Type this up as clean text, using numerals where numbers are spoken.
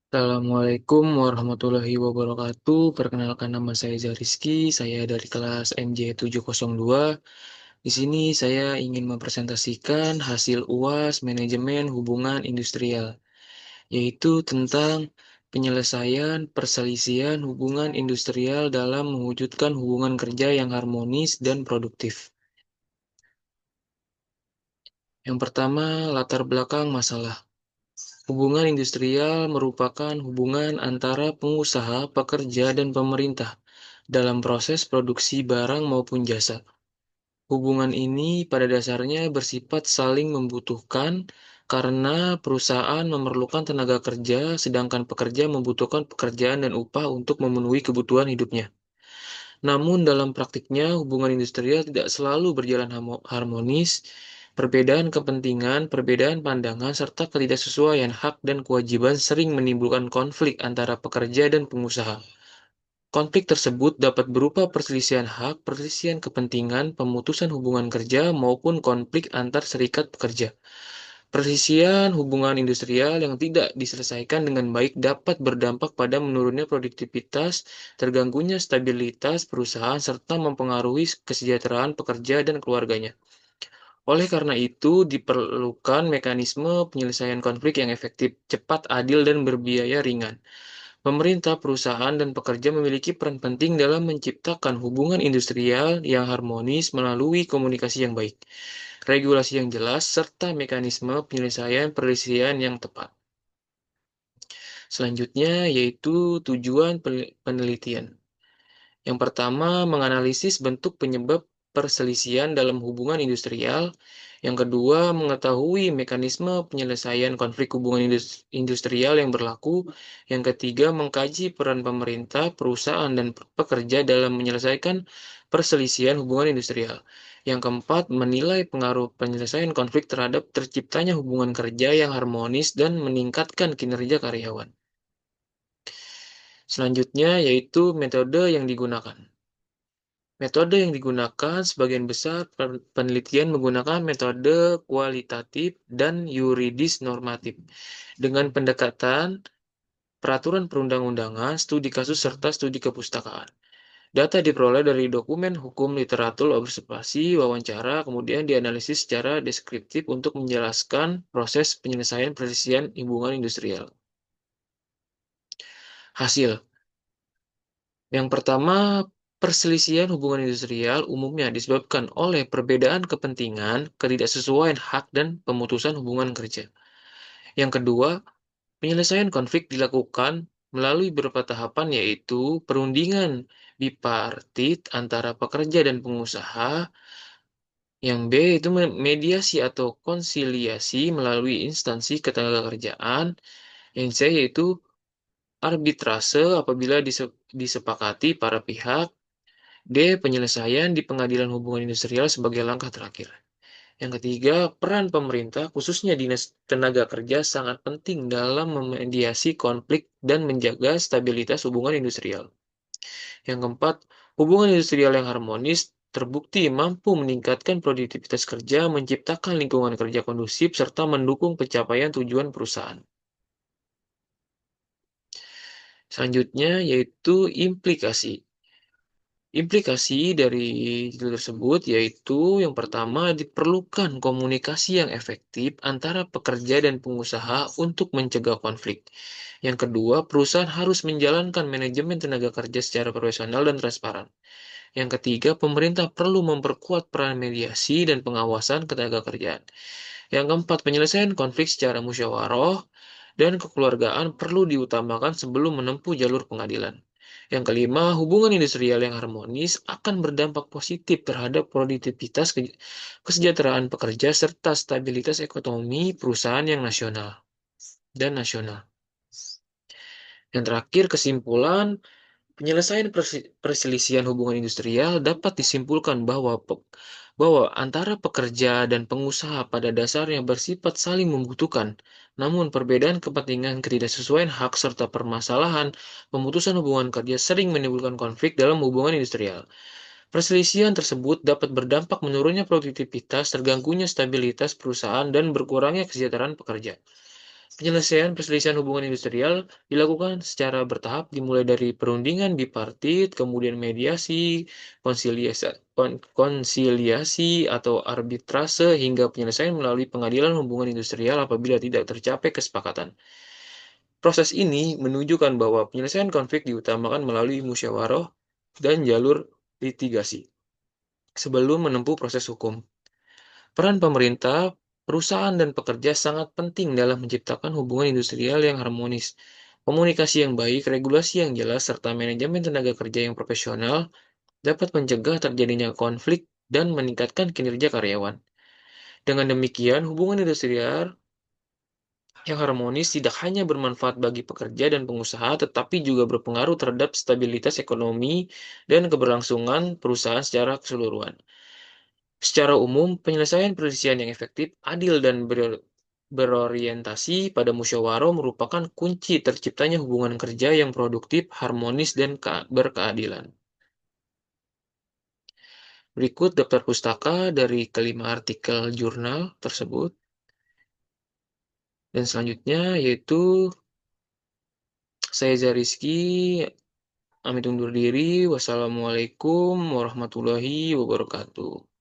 Assalamualaikum warahmatullahi wabarakatuh. Perkenalkan nama saya Zariski, saya dari kelas MJ702. Di sini saya ingin mempresentasikan hasil UAS Manajemen Hubungan Industrial, yaitu tentang penyelesaian perselisihan hubungan industrial dalam mewujudkan hubungan kerja yang harmonis dan produktif. Yang pertama, latar belakang masalah. Hubungan industrial merupakan hubungan antara pengusaha, pekerja, dan pemerintah dalam proses produksi barang maupun jasa. Hubungan ini pada dasarnya bersifat saling membutuhkan karena perusahaan memerlukan tenaga kerja, sedangkan pekerja membutuhkan pekerjaan dan upah untuk memenuhi kebutuhan hidupnya. Namun dalam praktiknya, hubungan industrial tidak selalu berjalan harmonis. Perbedaan kepentingan, perbedaan pandangan, serta ketidaksesuaian hak dan kewajiban sering menimbulkan konflik antara pekerja dan pengusaha. Konflik tersebut dapat berupa perselisihan hak, perselisihan kepentingan, pemutusan hubungan kerja, maupun konflik antar serikat pekerja. Perselisihan hubungan industrial yang tidak diselesaikan dengan baik dapat berdampak pada menurunnya produktivitas, terganggunya stabilitas perusahaan, serta mempengaruhi kesejahteraan pekerja dan keluarganya. Oleh karena itu, diperlukan mekanisme penyelesaian konflik yang efektif, cepat, adil, dan berbiaya ringan. Pemerintah, perusahaan, dan pekerja memiliki peran penting dalam menciptakan hubungan industrial yang harmonis melalui komunikasi yang baik, regulasi yang jelas, serta mekanisme penyelesaian perselisihan yang tepat. Selanjutnya yaitu tujuan penelitian. Yang pertama, menganalisis bentuk penyebab perselisihan dalam hubungan industrial. Yang kedua, mengetahui mekanisme penyelesaian konflik hubungan industrial yang berlaku. Yang ketiga, mengkaji peran pemerintah, perusahaan, dan pekerja dalam menyelesaikan perselisihan hubungan industrial. Yang keempat, menilai pengaruh penyelesaian konflik terhadap terciptanya hubungan kerja yang harmonis dan meningkatkan kinerja karyawan. Selanjutnya yaitu metode yang digunakan. Metode yang digunakan sebagian besar penelitian menggunakan metode kualitatif dan yuridis normatif dengan pendekatan peraturan perundang-undangan, studi kasus, serta studi kepustakaan. Data diperoleh dari dokumen hukum, literatur, observasi, wawancara, kemudian dianalisis secara deskriptif untuk menjelaskan proses penyelesaian perselisihan hubungan industrial. Hasil. Yang pertama, perselisihan hubungan industrial umumnya disebabkan oleh perbedaan kepentingan, ketidaksesuaian hak, dan pemutusan hubungan kerja. Yang kedua, penyelesaian konflik dilakukan melalui beberapa tahapan yaitu perundingan bipartit antara pekerja dan pengusaha. Yang B itu mediasi atau konsiliasi melalui instansi ketenagakerjaan. Yang C yaitu arbitrase apabila disepakati para pihak. D. Penyelesaian di pengadilan hubungan industrial sebagai langkah terakhir. Yang ketiga, peran pemerintah, khususnya Dinas Tenaga Kerja, sangat penting dalam memediasi konflik dan menjaga stabilitas hubungan industrial. Yang keempat, hubungan industrial yang harmonis terbukti mampu meningkatkan produktivitas kerja, menciptakan lingkungan kerja kondusif, serta mendukung pencapaian tujuan perusahaan. Selanjutnya yaitu implikasi. Implikasi dari judul tersebut yaitu yang pertama diperlukan komunikasi yang efektif antara pekerja dan pengusaha untuk mencegah konflik. Yang kedua, perusahaan harus menjalankan manajemen tenaga kerja secara profesional dan transparan. Yang ketiga, pemerintah perlu memperkuat peran mediasi dan pengawasan ketenaga kerjaan. Yang keempat, penyelesaian konflik secara musyawarah dan kekeluargaan perlu diutamakan sebelum menempuh jalur pengadilan. Yang kelima, hubungan industrial yang harmonis akan berdampak positif terhadap produktivitas, kesejahteraan pekerja, serta stabilitas ekonomi perusahaan yang nasional dan nasional. Yang terakhir, kesimpulan, penyelesaian perselisihan hubungan industrial dapat disimpulkan bahwa antara pekerja dan pengusaha pada dasarnya bersifat saling membutuhkan. Namun perbedaan kepentingan, ketidaksesuaian hak, serta permasalahan pemutusan hubungan kerja sering menimbulkan konflik dalam hubungan industrial. Perselisihan tersebut dapat berdampak menurunnya produktivitas, terganggunya stabilitas perusahaan, dan berkurangnya kesejahteraan pekerja. Penyelesaian perselisihan hubungan industrial dilakukan secara bertahap dimulai dari perundingan bipartit, kemudian mediasi, konsiliasi atau arbitrase hingga penyelesaian melalui pengadilan hubungan industrial apabila tidak tercapai kesepakatan. Proses ini menunjukkan bahwa penyelesaian konflik diutamakan melalui musyawarah dan jalur litigasi sebelum menempuh proses hukum. Peran pemerintah, perusahaan, dan pekerja sangat penting dalam menciptakan hubungan industrial yang harmonis. Komunikasi yang baik, regulasi yang jelas, serta manajemen tenaga kerja yang profesional dapat mencegah terjadinya konflik dan meningkatkan kinerja karyawan. Dengan demikian, hubungan industrial yang harmonis tidak hanya bermanfaat bagi pekerja dan pengusaha, tetapi juga berpengaruh terhadap stabilitas ekonomi dan keberlangsungan perusahaan secara keseluruhan. Secara umum, penyelesaian perselisihan yang efektif, adil, dan berorientasi pada musyawarah merupakan kunci terciptanya hubungan kerja yang produktif, harmonis, dan berkeadilan. Berikut daftar pustaka dari kelima artikel jurnal tersebut. Dan selanjutnya yaitu saya Zariski, pamit undur diri. Wassalamualaikum warahmatullahi wabarakatuh.